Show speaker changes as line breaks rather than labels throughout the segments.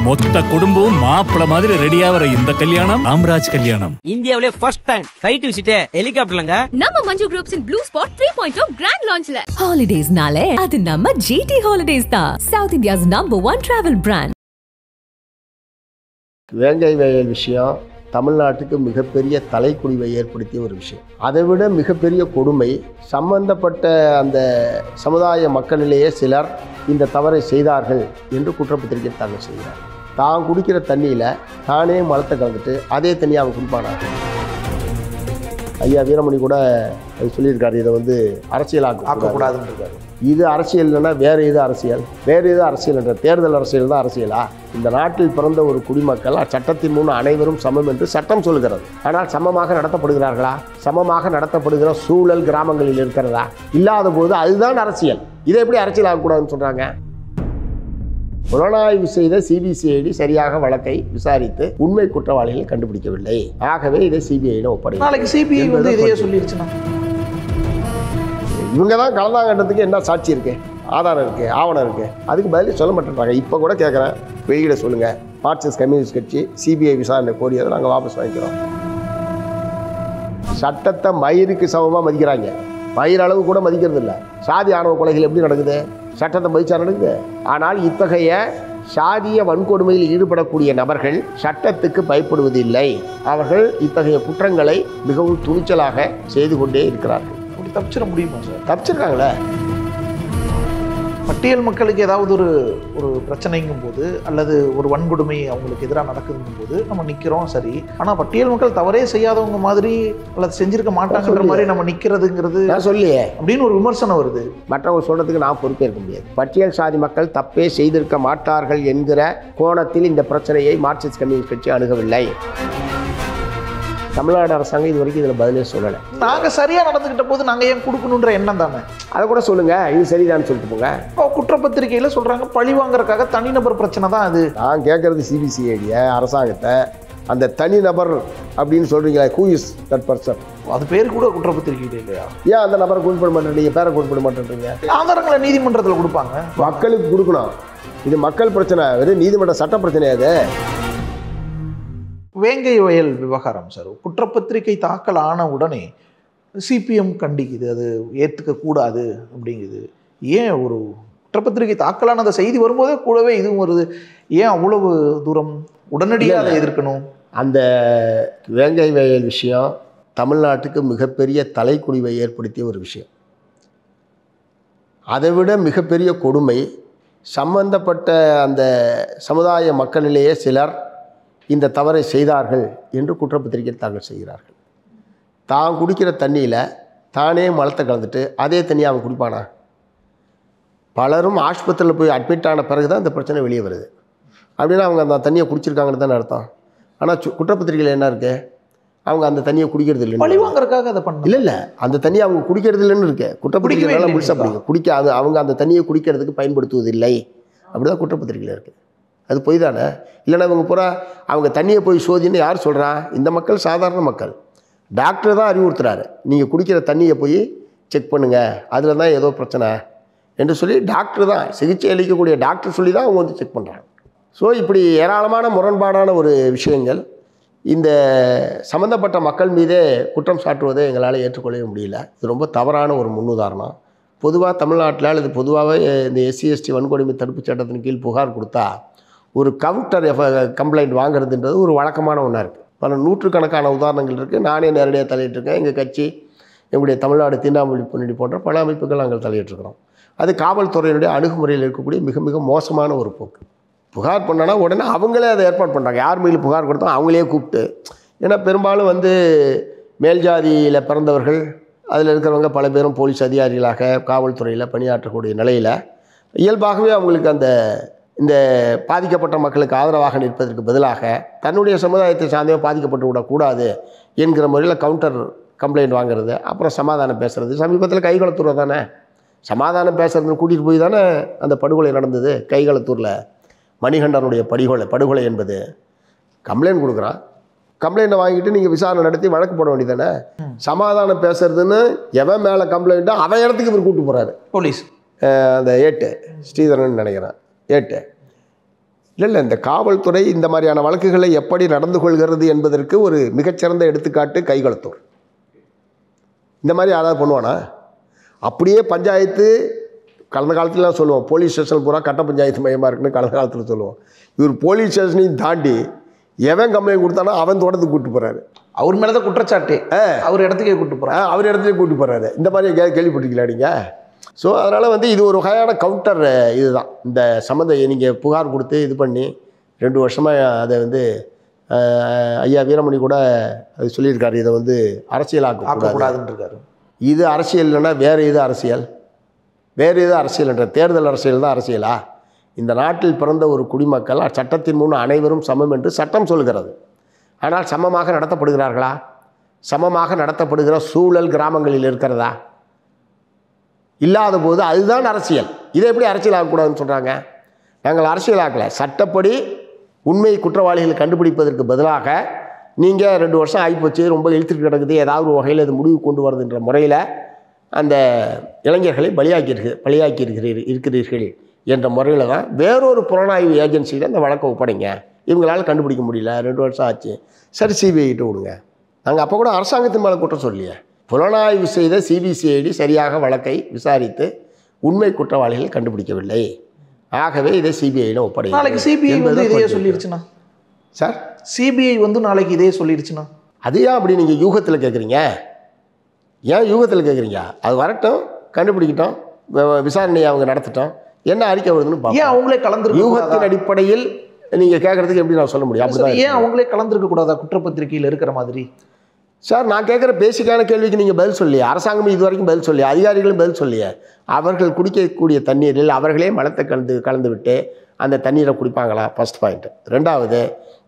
மொத்த குடும்பம் மாப்பிள்ள மாதிரி ரெடியாவற இந்த கல்யாணம் ராம்ராஜ் கல்யாணம்.
இந்தியாவிலே ஃபர்ஸ்ட் டைம் ஃளைட் விசிட்டே ஹெலிகாப்டர்லங்க. நம்ம Manju groups in blue spot 3.0 grand லான்ச்ல.
ஹாலிடேஸ்னாலே அது நம்ம ஜிடி ஹாலிடேஸ் தான். South India's number 1 travel brand.
Vengaivayal விஷயம் தமிழ்நாட்டுக்கு மிகப்பெரிய தலைக்குடிவை ஏற்படுத்திய ஒரு விஷயம். அதைவிட மிகப்பெரிய கொடுமை, சம்பந்தப்பட்ட அந்த சமுதாய மக்களிலேயே சிலர் இந்த தவறை செய்தார்கள் என்று குற்றப்பத்திரிகை தாக்கல் செய்கிறார். தான் குடிக்கிற தண்ணியில் தானே மலத்தை கலந்துட்டு அதே தண்ணியை அவன் குடிப்பானாங்க. ஐயா வீரமணி கூட அது சொல்லியிருக்காரு, இதை அரசியலாக்கக்கூடாதுன்னு இருக்காரு. இது அரசியல் இல்லைன்னா வேறு எது அரசியல்? வேறு எது அரசியல் என்ற தேர்தல் அரசியல் தான் அரசியலா? இந்த நாட்டில் பிறந்த ஒரு குடிமக்கள் சட்டத்தின் முன் அனைவரும் சமம் என்று சட்டம் சொல்கிறது. ஆனால் சமமாக நடத்தப்படுகிறார்களா? சமமாக நடத்தப்படுகிற சூழல் கிராமங்களில் இருக்கிறதா? இல்லாத போது அதுதான் அரசியல். இதை எப்படி அரசியல் ஆகக்கூடாதுன்னு சொல்கிறாங்க? புலனாய்வு செய்த சிபிசிஐடி சரியாக வழக்கை விசாரித்து உண்மை குற்றவாளிகளை கண்டுபிடிக்கவில்லை. ஆகவே இதை சிபிஐ
ஒப்படைக்க சொல்லிடுச்சுன்னா
இவங்க தான் கலந்தாங்கன்றதுக்கு என்ன சாட்சி இருக்கு, ஆதாரம் இருக்கு, ஆவணம் இருக்கு? அதுக்கு பதில் சொல்ல மாட்டேன்றாங்க. இப்போ கூட கேட்குறேன், வெளியிட சொல்லுங்க. மார்க்சிஸ்ட் கம்யூனிஸ்ட் கட்சி சிபிஐ விசாரணை கோரியதை நாங்கள் வாபஸ் வாங்கிக்கிறோம். சட்டத்தை மயிருக்கு சமமாக மதிக்கிறாங்க, மயிர் அளவு கூட மதிக்கிறது இல்லை. சாதி ஆணவ கொலைகள் எப்படி நடக்குது? சட்டத்தை மதிச்சா நடக்குது. ஆனால் இத்தகைய சாதிய வன்கொடுமையில் ஈடுபடக்கூடிய நபர்கள் சட்டத்துக்கு பயப்படுவதில்லை. அவர்கள் இத்தகைய குற்றங்களை மிகவும் துணிச்சலாக செய்து கொண்டே இருக்கிறார்கள்.
தப்பிச்சிட முடியுமா சார்?
தப்பிச்சிருக்காங்களே.
பட்டியல் மக்களுக்கு ஏதாவது ஒரு பிரச்சனைங்கும் போது அல்லது ஒரு வன்கொடுமை அவங்களுக்கு எதிராக நடக்குதுங்கும் போது நம்ம நிற்கிறோம், சரி. ஆனால் பட்டியல் மக்கள் தவறே செய்யாதவங்க மாதிரி அல்லது செஞ்சிருக்க மாட்டாங்கன்ற மாதிரி நம்ம நிற்கிறதுங்கிறது
சொல்லியே
அப்படின்னு ஒரு விமர்சனம் வருது.
மற்றவங்க சொல்றதுக்கு நான் பொறுப்பேற்க முடியாது. பட்டியல் சாதி மக்கள் தப்பே செய்திருக்க மாட்டார்கள் என்கிற கோணத்தில் இந்த பிரச்சனையை மார்க்சிஸ்ட் கம்யூனிஸ்ட் கட்சி அணுகவில்லை. தமிழ்நாடு அரசாங்கம் இது வரைக்கும் இதில் பதிலே சொல்லலை.
நாங்கள் சரியாக நடந்துக்கிட்ட போது நாங்கள் ஏன் கொடுக்கணுன்ற எண்ணம் தானே.
அதை கூட சொல்லுங்க, இது சரிதான்னு சொல்லிட்டு போங்க.
இப்போ குற்றப்பத்திரிகையில் சொல்கிறாங்க பழி வாங்குறதுக்காக தனிநபர் பிரச்சனை தான் அது.
நான் கேட்குறது சிபிசிஐடியை, அரசாங்கத்தை. அந்த தனிநபர் அப்படின்னு சொல்கிறீங்களா, ஹூ இஸ் தட் பர்சன்?
அது பேர் கூட குற்றப்பத்திரிகை இல்லையா?
ஏன் அந்த நபரை குறிப்பிட மாட்டேன்றீங்க, பேரை குறிப்பிட மாட்டேன்றீங்க?
ஆதாரங்களை நீதிமன்றத்தில் கொடுப்பாங்க,
மக்களுக்கு கொடுக்கணும். இது மக்கள் பிரச்சனை, வெறும் நீதிமன்ற சட்ட பிரச்சனையாது.
வேங்கை வயல் விவகாரம் சார், குற்றப்பத்திரிகை தாக்கல் ஆன உடனே சிபிஎம் கண்டிக்குது, அது ஏற்றுக்கக்கூடாது அப்படிங்குது. ஏன் ஒரு குற்றப்பத்திரிகை தாக்கலான அந்த செய்தி வரும்போதே கூடவே இதுவும் வருது, ஏன் அவ்வளவு தூரம் உடனடியாக அதை எதிர்க்கணும்?
அந்த வேங்கை வயல் விஷயம் தமிழ்நாட்டுக்கு மிகப்பெரிய தலைக்குடிவை ஏற்படுத்திய ஒரு விஷயம். அதைவிட மிகப்பெரிய கொடுமை, சம்பந்தப்பட்ட அந்த சமுதாய மக்களிலேயே சிலர் இந்த தவறை செய்தார்கள் என்று குற்றப்பத்திரிகை தாக்கல் செய்கிறார்கள். தான் குடிக்கிற தண்ணியில் தானே மலத்தை கலந்துட்டு அதே தண்ணியை அவன் குடிப்பானா? பலரும் ஆஸ்பத்திரியில் போய் அட்மிட் ஆன பிறகு தான் இந்த பிரச்சனை வெளியே வருது. அப்படின்னா அவங்க அந்த தண்ணியை குடிச்சிருக்காங்கன்னு தானே அர்த்தம். ஆனால் குற்றப்பத்திரிகையில் என்ன இருக்குது? அவங்க அந்த தண்ணியை குடிக்கிறது இல்லை,
பழிவாங்கறதுக்காக அதை பண்ண இல்லை,
அந்த தண்ணியை அவங்க குடிக்கிறது இல்லைன்னு இருக்கு. குற்றப்பத்திரிகைனால முழுசாக குடிக்க அவங்க அந்த தண்ணியை குடிக்கிறதுக்கு பயன்படுத்துவதில்லை அப்படிதான் குற்றப்பத்திரிகையில் இருக்குது. அது பொய் தானே? இல்லைன்னா இவங்க பூரா அவங்க தண்ணியை போய் சோதின்னு யார் சொல்கிறா? இந்த மக்கள் சாதாரண மக்கள். டாக்டர் தான் அறிவுறுத்துறாரு, நீங்கள் குடிக்கிற தண்ணியை போய் செக் பண்ணுங்கள், அதில் தான் ஏதோ பிரச்சனை என்று சொல்லி டாக்டர் தான், சிகிச்சை அளிக்கக்கூடிய டாக்டர் சொல்லி தான் அவங்க வந்து செக் பண்ணுறாங்க. ஸோ இப்படி ஏராளமான முரண்பாடான ஒரு விஷயங்கள் இந்த சம்மந்தப்பட்ட மக்கள் மீதே குற்றம் சாட்டுவதை எங்களால் ஏற்றுக்கொள்ளவே முடியல. இது ரொம்ப தவறான ஒரு முன்னுதாரணம். பொதுவாக தமிழ்நாட்டில் அல்லது பொதுவாகவே இந்த SC/ST வன்கொடுமை தடுப்பு சட்டத்தின் கீழ் புகார் கொடுத்தா ஒரு கவுண்டர் கம்ப்ளைண்ட் வாங்குறதுன்றது ஒரு வழக்கமான ஒன்றா இருக்குது. பல நூற்றுக்கணக்கான உதாரணங்கள் இருக்குது. நானே நேரடியாக தலையிட்டிருக்கேன். எங்கள் கட்சி, எங்களுடைய தமிழ்நாடு தீண்டாமை முன்னணி போன்ற பல அமைப்புகள் நாங்கள் தலையிட்டிருக்கிறோம். அது காவல்துறையினுடைய அணுகுமுறையில் இருக்கக்கூடிய மிக மிக மோசமான ஒரு போக்கு. புகார் பண்ணனா உடனே அவங்களே அதை ஏற்பாடு பண்ணுறாங்க. யார் மேலும் புகார் கொடுத்தோம் அவங்களே கூப்பிட்டு. ஏன்னா பெரும்பாலும் வந்து மேல் ஜாதியில் பிறந்தவர்கள் அதில் இருக்கிறவங்க பல பேரும் போலீஸ் அதிகாரிகளாக காவல்துறையில் பணியாற்றக்கூடிய நிலையில் இயல்பாகவே அவங்களுக்கு அந்த இந்த பாதிக்கப்பட்ட மக்களுக்கு ஆதரவாக நிற்பதற்கு பதிலாக தன்னுடைய சமுதாயத்தை சார்ந்தே பாதிக்கப்பட்டு விடக்கூடாது என்கிற முறையில் கவுண்டர் கம்ப்ளைண்ட் வாங்குறது, அப்புறம் சமாதானம் பேசுகிறது. சமீபத்தில் கைகளத்தூர் தானே சமாதானம் பேசுறதுன்னு கூட்டிகிட்டு போய் தானே அந்த படுகொலை நடந்தது. கைகளத்தூரில் மணிகண்டனுடைய படுகொலை என்பது. கம்ப்ளைண்ட் கொடுக்குறான், கம்ப்ளைண்ட்டை வாங்கிட்டு நீங்கள் விசாரணை நடத்தி வழக்கு போட வேண்டியதானே. சமாதானம் பேசுறதுன்னு எவன் மேலே கம்ப்ளைண்ட்டோ அவன் இடத்துக்கு இவர் கூப்பிட்டு போகிறாரு போலீஸ். அந்த ஏட்டு ஸ்ரீதரன் நினைக்கிறேன், ஏட்டு இல்லை இந்த காவல்துறை இந்த மாதிரியான வழக்குகளை எப்படி நடந்து கொள்கிறது என்பதற்கு ஒரு மிகச்சிறந்த எடுத்துக்காட்டு கைகலத்தூர். இந்த மாதிரி யாராவது பண்ணுவானா? அப்படியே பஞ்சாயத்து கடந்த காலத்துலலாம் சொல்லுவோம், போலீஸ் ஸ்டேஷன் பூரா கட்ட பஞ்சாயத்து மையமாக இருக்குன்னு கடந்த காலத்தில் சொல்லுவோம். இவர் போலீஸ் ஸ்டேஷனையும் தாண்டி எவன் கம்ப்ளைண்ட் கொடுத்தானோ அவன் தோட்டத்துக்கு கூப்பிட்டு போகிறாரு.
அவர் மேலே தான் குற்றச்சாட்டு, அவர் இடத்துக்கே கூப்பிட்டு போகிறார்.
அவர் இடத்துலேயே கூப்பிட்டு போகிறாரு. இந்த மாதிரி கேள்விப்பட்டிருக்கீங்களா நீங்கள்? ஸோ அதனால் இது ஒரு வகையான கவுண்டர் இதுதான். இந்த சம்மந்தம் நீங்கள் புகார் கொடுத்து இது பண்ணி 2 வருஷமாக அதை ஐயா வீரமணி கூட அது சொல்லியிருக்காரு, இதை அரசியலாக்கக்கூடாதுன்னு இருக்காரு. இது அரசியல் இல்லைன்னா வேறு எது அரசியல்? வேறு எது அரசியல் என்ற தேர்தல் அரசியல் தான் அரசியலா? இந்த நாட்டில் பிறந்த ஒரு குடிமக்கள் சட்டத்தின் முன் அனைவரும் சமம் என்று சட்டம் சொல்கிறது. ஆனால் சமமாக நடத்தப்படுகிறார்களா? சமமாக நடத்தப்படுகிற சூழல் கிராமங்களில் இருக்கிறதா? இல்லாத போது அதுதான் அரசியல். இதை எப்படி அரசியல் ஆகக்கூடாதுன்னு சொல்கிறாங்க? நாங்கள் அரசியலாக்கலை. சட்டப்படி உண்மை குற்றவாளிகளை கண்டுபிடிப்பதற்கு பதிலாக நீங்கள் 2 வருஷம் ஆகிப்போச்சு, ரொம்ப இழுத்துட்டு கிடக்குது, ஏதாவது ஒரு வகையில் அது முடிவு கொண்டு வருதுன்ற முறையில் அந்த இளைஞர்களை பலியாக்கி இருக்கிறீர்கள் என்ற முறையில் தான் வேறொரு புலனாய்வு ஏஜென்சியில் அந்த வழக்கை ஒப்படைங்க. இவங்களால் கண்டுபிடிக்க முடியல, 2 வருஷம் ஆச்சு, சரி சிபிஐட்டு விடுங்க. நாங்கள் அப்போ கூட அரசாங்கத்தின் மேலே குற்றம் சொல்லியே. புலனாய்வு செய்த சிபிசிஐடி சரியாக வழக்கை விசாரித்து உண்மை குற்றவாளிகள் கண்டுபிடிக்கவில்லை, ஆகவே இதை சிபிஐயில் ஒப்படைங்க.
நாளைக்கு சிபிஐ இதையே சொல்லிடுச்சுன்னா
சார்,
சிபிஐ நாளைக்கு இதே சொல்லிடுச்சுன்னா
அது ஏன் அப்படி நீங்கள் யூகத்தில் கேட்குறீங்க? ஏன் யூகத்தில் கேட்குறீங்க? அது வரட்டும், கண்டுபிடிக்கட்டும், விசாரணையை அவங்க நடத்தட்டும், என்ன அறிக்கை வருதுன்னு பார்ப்போம்.
ஏன் அவங்களே கலந்துருக்கு?
யூகத்தின் அடிப்படையில் நீங்கள் கேட்குறதுக்கு எப்படி நான் சொல்ல முடியும்? அப்படிதான்.
ஏன் அவங்களே கலந்துருக்க கூடாதா குற்றப்பத்திரிகையில் இருக்கிற மாதிரி?
சார், நான் கேட்குற பேசிக்கான கேள்விக்கு நீங்கள் பதில் சொல்லியே. அரசாங்கம் இது வரைக்கும் பதில் சொல்லியே, அதிகாரிகளும் பதில் சொல்லியே. அவர்கள் குடிக்கக்கூடிய தண்ணீரில் அவர்களே மலத்தை கலந்து விட்டு அந்த தண்ணீரை குடிப்பாங்களா? First point. 2வது,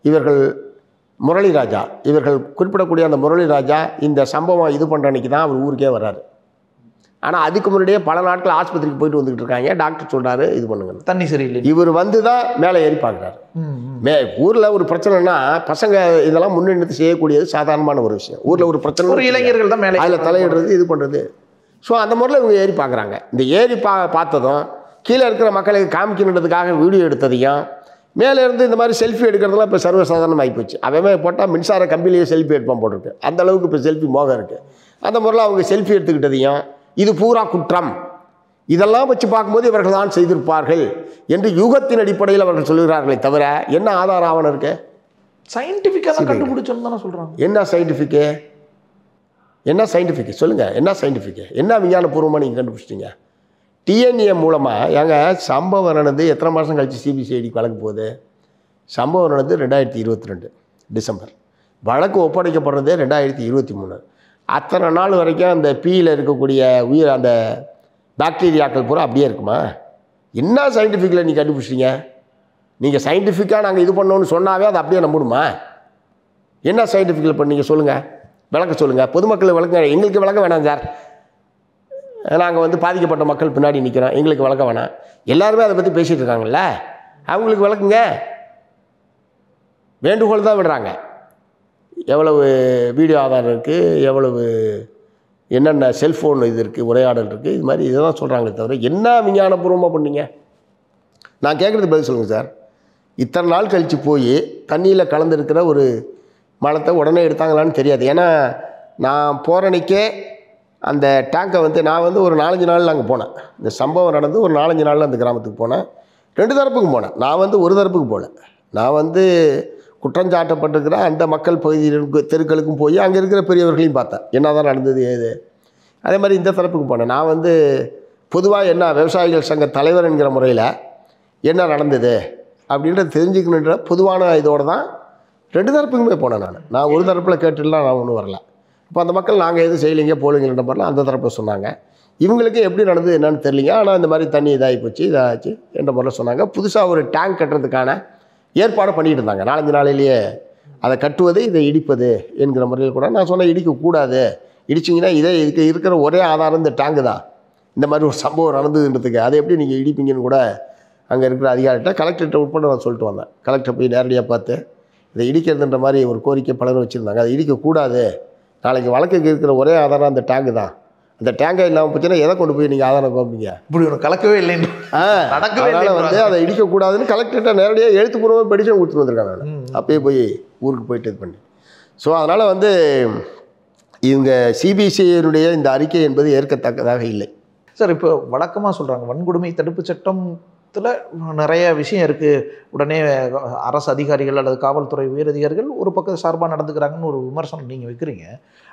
இவர்கள் முரளிராஜா, இவர்கள் குறிப்பிடக்கூடிய அந்த முரளிராஜா இந்த சம்பவம் இது பண்ணுற அன்றைக்கி தான் அவர் ஊருக்கே வர்றாரு. ஆனால் அதுக்கு முன்னாடியே பல நாட்கள் ஆஸ்பத்திரிக்கு போயிட்டு வந்துக்கிட்டு இருக்காங்க. டாக்டர் சொல்கிறாரு இது பண்ணுங்க, தண்ணி சரியில்லை. இவர் தான் மேலே ஏறி பார்க்குறாரு. ஊரில் ஒரு பிரச்சனைனா பசங்க இதெல்லாம் முன்னெடுத்து செய்யக்கூடியது சாதாரணமான ஒரு விஷயம். ஊரில் ஒரு பிரச்சனை, ஒரு இளைஞர்கள் தான் மேலே அதில் தலையிடுறது, இது பண்ணுறது. ஸோ அந்த முறையில் இவங்க ஏறி பார்க்குறாங்க. இந்த ஏறி பார்த்ததும் கீழே இருக்கிற மக்களுக்கு காமிக்கணுன்றதுக்காக வீடியோ எடுத்ததையும், மேலே இருந்து இந்த மாதிரி செல்ஃபி எடுக்கிறதுலாம் இப்போ சர்வசாதாரணம் ஆகிப்போச்சு. அவன் போட்டால் மின்சார கம்பிலேயே செல்ஃபி எடுப்பான் போட்டிருக்கு. அந்த அளவுக்கு இப்போ செல்ஃபி மோகம் இருக்குது. அந்த முறையில் அவங்க செல்ஃபி எடுத்துக்கிட்டதையும் இது பூரா குற்றம், இதெல்லாம் வச்சு பார்க்கும்போது இவர்கள் தான் செய்திருப்பார்கள் என்று யூகத்தின் அடிப்படையில் அவர்கள் சொல்கிறார்களே தவிர என்ன ஆதார ஆவணம் இருக்கு?
சயின்டிஃபிக்காக கண்டுபிடிச்சோன்னு தானே சொல்கிறாங்க.
என்ன சயின்டிஃபிக்கு? என்ன சயின்டிஃபிக்கு சொல்லுங்கள்? என்ன சயின்டிஃபிக்கு? என்ன விஞ்ஞானபூர்வமாக நீங்கள் கண்டுபிடிச்சிட்டீங்க? டிஎன்ஏ மூலமாக எங்க சம்பவம் நடந்து எத்தனை மாதம் கழிச்சு சிபிசிஐடிக்கு வழக்கு போகுது? சம்பவம் நடந்து 2022 டிசம்பர், வழக்கு ஒப்படைக்கப்படுறது 2023. அத்தனை நாள் வரைக்கும் அந்த பீயில் இருக்கக்கூடிய அந்த பாக்டீரியாக்கள் பூரா அப்படியே இருக்குமா? என்ன சயின்டிஃபிக்கில் நீங்கள் கண்டுபிடிச்சிங்க? நீங்கள் சயின்டிஃபிக்காக நாங்கள் இது பண்ணோன்னு சொன்னாவே அதை அப்படியே நம்பணுமா? என்ன சயின்டிஃபிக்கில் பண்ணீங்க சொல்லுங்கள், விளக்க சொல்லுங்கள். பொதுமக்கள் விளக்க, எங்களுக்கு விளக்க வேணாம் சார், நாங்கள் பாதிக்கப்பட்ட மக்கள் பின்னாடி நிற்கிறோம், எங்களுக்கு விளக்க வேணாம். எல்லாருமே அதை பற்றி பேசிகிட்டு இருக்காங்கல்ல, அவங்களுக்கு விளக்குங்க. வேண்டுகோள் தான் விடுறாங்க. எவ்வளவு வீடியோ ஆதாரம் இருக்குது, எவ்வளவு என்னென்ன செல்ஃபோன் இது இருக்குது, உரையாடல் இருக்குது, இது மாதிரி இதை தான் சொல்கிறாங்களே தவிர என்ன விஞ்ஞானபூர்வமாக பண்ணீங்க? நான் கேட்குறது பதில் சொல்லுங்கள் சார். இத்தனை நாள் கழித்து போய் தண்ணியில் கலந்துருக்கிற ஒரு மலத்தை உடனே எடுத்தாங்களான்னு தெரியாது. ஏன்னா நான் போகிறனைக்கே அந்த டேங்கை நான் ஒரு 4-5 நாள் அங்கே போனேன். இந்த சம்பவம் நடந்து ஒரு 4-5 நாளில் அந்த கிராமத்துக்கு போனேன். 2 தரப்புக்கும் போனேன். நான் ஒரு தரப்புக்கு போகல. நான் குற்றஞ்சாட்டப்பட்டிருக்கிற அந்த மக்கள் பகுதிகளுக்கு தெருக்களுக்கும் போய் அங்கே இருக்கிற பெரியவர்களையும் பார்த்தேன், என்ன தான் நடந்தது ஏது. அதே மாதிரி இந்த தரப்புக்கு போனேன். நான் பொதுவாக என்ன விவசாயிகள் சங்க தலைவர் என்கிற முறையில் என்ன நடந்தது அப்படின்றத தெரிஞ்சுக்கணுன்ற பொதுவான இதோடு தான் 2 தரப்புக்குமே போனேன். நான் ஒரு தரப்பில் கேட்டுலாம் நான் ஒன்றும் வரல. அப்போ அந்த மக்கள் நாங்கள் எதுவும் செய்யலைங்க போலிங்கன்ற மாதிரிலாம் அந்த தரப்பில் சொன்னாங்க. இவங்களுக்கு எப்படி நடந்தது என்னன்னு தெரியலிங்க, ஆனால் இந்த மாதிரி தண்ணி இதாகி போச்சு இதாச்சு என்ற முறையில் சொன்னாங்க. புதுசாக ஒரு டேங்க் கட்டுறதுக்கான ஏற்பாடு பண்ணிகிட்டு இருந்தாங்க. 4-5 நாளிலேயே அதை கட்டுவது, இதை இடிப்பது என்கிற முறையில் கூட நான் சொன்னேன், இடிக்கக்கூடாது, இடிச்சிங்கன்னா இதுக்கு இருக்கிற ஒரே ஆதாரம் இந்த டேங்கு தான். இந்த மாதிரி ஒரு சம்பவம் நடந்ததுன்றதுக்கு அதை எப்படி நீங்கள் இடிப்பீங்கன்னு கூட அங்கே இருக்கிற அதிகாரிகிட்ட, கலெக்டர்கிட்ட உட்பட நான் சொல்லிட்டு வந்தேன். கலெக்டர் போய் நேரடியாக பார்த்து இதை இடிக்கிறதுன்ற மாதிரி ஒரு கோரிக்கை பலரும் வச்சுருந்தாங்க. அதை இடிக்கக்கூடாது, நாளைக்கு வழக்குக்கு இருக்கிற ஒரே ஆதாரம் அந்த டேங்கு தான், அந்த டேங்கை இல்லாமல் போச்சுன்னா எதை கொண்டு போய் நீங்கள் ஆதாரம் பார்ப்பீங்க?
இப்படி ஒன்று கலக்கவே இல்லைன்னு நடக்கவே இல்லை.
அதனால் வந்து அதை இடிக்கக்கூடாதுன்னு கலெக்டர்கிட்ட நேரடியாக எழுத்துப்பூர்வமாக பெடிஷன் கொடுத்துட்டு வந்திருக்காங்க. அப்பயே போய் ஊருக்கு போயிட்டு இது பண்ணி. ஸோ அதனால் வந்து இவங்க சிபிசிஐனுடைய இந்த அறிக்கை என்பது ஏற்கத்தக்கதாக இல்லை.
சார், இப்போ வழக்கமாக சொல்கிறாங்க வன்கொடுமை தடுப்பு சட்டத்தில் நிறைய விஷயம் இருக்குது. உடனே அரசு அதிகாரிகள் அல்லது காவல்துறை உயரதிகாரிகள் ஒரு பக்கம் சார்பாக நடந்துக்கிறாங்கன்னு ஒரு விமர்சனம் நீங்கள் வைக்கிறீங்க.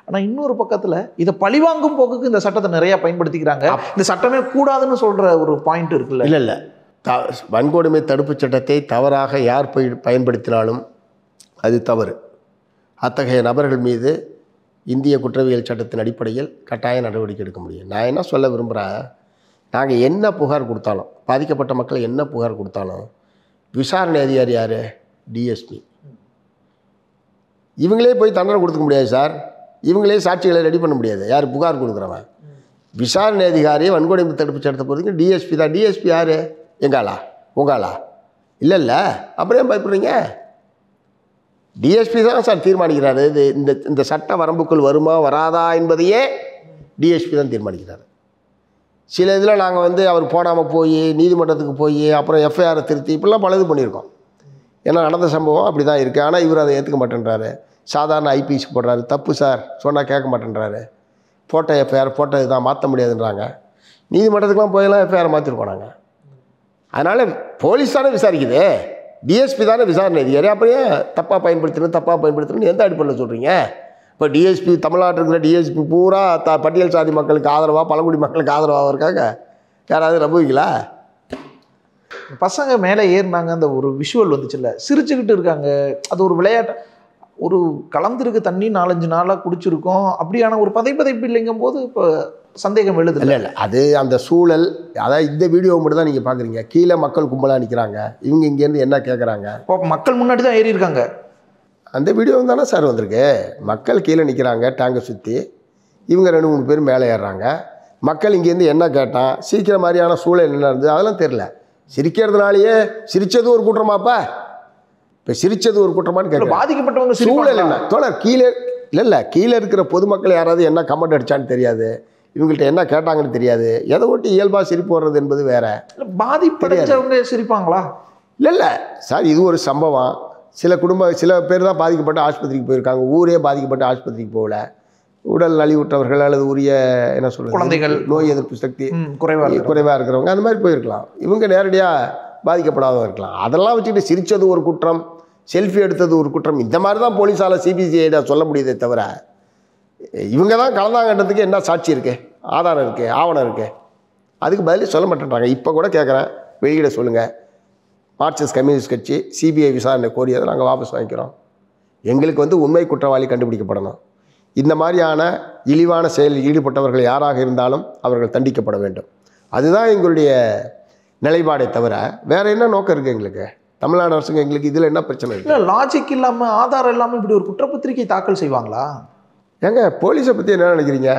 ஆனால் இன்னொரு பக்கத்தில் இதை பழிவாங்கும் போக்குக்கு இந்த சட்டத்தை நிறையா பயன்படுத்திக்கிறாங்க. இந்த சட்டமே கூடாதுன்னு சொல்கிற ஒரு பாயிண்ட் இருக்குல்ல?
இல்லை வன்கொடுமை தடுப்பு சட்டத்தை தவறாக யார் பயன்படுத்தினாலும் அது தவறு. அத்தகைய நபர்கள் மீது இந்திய குற்றவியல் சட்டத்தின் அடிப்படையில் கட்டாய நடவடிக்கை எடுக்க முடியும். நான் என்ன சொல்ல விரும்புகிறேன், நாங்கள் என்ன புகார் கொடுத்தாலும், பாதிக்கப்பட்ட மக்கள் என்ன புகார் கொடுத்தாலும், விசாரணை அதிகாரி யார்? டிஎஸ்பி. இவங்களே போய் தண்டனை கொடுக்க முடியாது சார். இவங்களே சாட்சிகளை ரெடி பண்ண முடியாது. யார் புகார் கொடுக்குறவன்? விசாரணை அதிகாரி வன்கொடுமை தடுப்பு சட்டத்தை பொறுத்தவரைக்கும் டிஎஸ்பி தான். டிஎஸ்பி யார்? எங்காளா? உங்காளா? இல்லை. அப்புறம் பயப்படுறீங்க? டிஎஸ்பி தான் சார் தீர்மானிக்கிறாரு. இது இந்த சட்ட வரம்புக்குள் வருமா வராதா என்பதையே டிஎஸ்பி தான் தீர்மானிக்கிறார். சில இதில் நாங்கள் வந்து அவர் போடாமல் போய் நீதிமன்றத்துக்கு போய் அப்புறம் எஃப்ஐஆரை திருத்தி இப்படிலாம் பலது பண்ணியிருக்கோம். ஏன்னா நடந்த சம்பவம் அப்படி தான் இருக்குது. ஆனால் இவர் அதை ஏற்றுக்க மாட்டேன்றாரு. சாதாரண ஐபிசி போடுறாரு. தப்பு சார் சொன்னால் கேட்க மாட்டேன்றாரு. போட்ட எஃப்ஐஆர் போட்டது தான் மாற்ற முடியாதுன்றாங்க. நீதிமன்றத்துக்குலாம் போயெல்லாம் எஃப்ஐஆர் மாற்றிருக்கோம் நாங்கள். அதனால் போலீஸ் தானே விசாரிக்குது, டிஎஸ்பி தானே விசாரணை அதிகாரி. அப்படியே தப்பாக பயன்படுத்தணும்னு எந்த அடிப்படையில் சொல்கிறீங்க? இப்போ டிஎஸ்பி தமிழ்நாட்டில் இருக்கிற டிஎஸ்பி பூரா பட்டியல் சாதி மக்களுக்கு ஆதரவாக, பழங்குடி மக்களுக்கு ஆதரவாக இருக்காங்க. யாராவது நம்புவீங்களா?
பசங்க மேலே ஏறினாங்க, அந்த ஒரு விஷுவல் வந்துச்சுல்ல, சிரிச்சுக்கிட்டு இருக்காங்க. அது ஒரு விளையாட்டு. ஒரு கலந்துருக்கு தண்ணி 4-5 நாளாக குடிச்சிருக்கோம். அப்படியான ஒரு பதைப்பு இல்லைங்கும் போது இப்போ சந்தேகம் எழுது.
இல்லை அது அந்த சூழல். அதாவது இந்த வீடியோ மட்டும் தான் நீங்கள் பார்க்குறீங்க. கீழே மக்கள் கும்பலாக நிற்கிறாங்க. இவங்க இங்கேருந்து என்ன கேட்குறாங்க?
இப்போ மக்கள் முன்னாடி தான் ஏறி இருக்காங்க.
அந்த வீடியோ தானே சார் வந்திருக்கு. மக்கள் கீழே நிற்கிறாங்க டேங்கை சுற்றி. இவங்க 2-3 பேர் மேலே ஏறுறாங்க. மக்கள் இங்கேருந்து என்ன கேட்டான், சீக்கிர மாதிரியான சூழல் என்ன இருந்தது அதெல்லாம் தெரியல. சிரிக்கிறதுனாலேயே சிரித்தது ஒரு குற்றமாப்பா? இப்போ சிரித்தது ஒரு குற்றமானு கேட்க
பாதிக்கப்பட்டவங்க
சூழல் என்ன தோழர்? கீழே இல்லை கீழே இருக்கிற பொதுமக்கள் யாராவது என்ன கமெண்ட் அடித்தான்னு தெரியாது, இவங்கள்ட்ட என்ன கேட்டாங்கன்னு தெரியாது. எதை ஒட்டி இயல்பாக சிரிப்பு வர்றது என்பது வேற.
பாதிப்படைஞ்சவங்க சிரிப்பாங்களா?
இல்லை சார், இது ஒரு சம்பவம். சில பேர் தான் பாதிக்கப்பட்டு ஆஸ்பத்திரிக்கு போயிருக்காங்க. ஊரே பாதிக்கப்பட்டு ஆஸ்பத்திரிக்கு போகல. உடல் நலிவுற்றவர்கள் அல்லது உரிய என்ன சொல்கிறது,
குழந்தைகள்,
நோய் எதிர்ப்பு சக்தி
குறைவாக
இருக்கிறவங்க அந்த மாதிரி போயிருக்கலாம். இவங்க நேரடியாக பாதிக்கப்படாதவங்க இருக்கலாம். அதெல்லாம் வச்சுக்கிட்டு சிரித்தது ஒரு குற்றம், செல்ஃபி எடுத்தது ஒரு குற்றம், இந்த மாதிரி தான் போலீஸால் சிபிசிஐட சொல்ல முடியுதே தவிர இவங்க தான் கலந்தாங்கன்றதுக்கு என்ன சாட்சி இருக்குது, ஆதாரம் இருக்குது, ஆவணம் இருக்குது? அதுக்கு பதில் சொல்ல மாட்டேன்றாங்க. இப்போ கூட கேட்குறேன், வெளியிட சொல்லுங்கள். மார்க்சிஸ்ட் கம்யூனிஸ்ட் கட்சி சிபிஐ விசாரணை கோரியதை நாங்கள் வாபஸ் வாங்கிக்கிறோம். எங்களுக்கு வந்து உண்மை குற்றவாளி கண்டுபிடிக்கப்படணும். இந்த மாதிரியான இழிவான செயலில் ஈடுபட்டவர்கள் யாராக இருந்தாலும் அவர்கள் தண்டிக்கப்பட வேண்டும். அதுதான் எங்களுடைய நிலைப்பாடை தவிர வேறு என்ன நோக்கம் இருக்குது எங்களுக்கு? தமிழ்நாடு அரசுங்க எங்களுக்கு இதில் என்ன பிரச்சனை இருக்குது?
லாஜிக் இல்லாமல், ஆதாரம் இல்லாமல் இப்படி ஒரு குற்றப்பத்திரிகை தாக்கல் செய்வாங்களா?
ஏங்க போலீஸை பற்றி என்ன நினைக்கிறீங்க?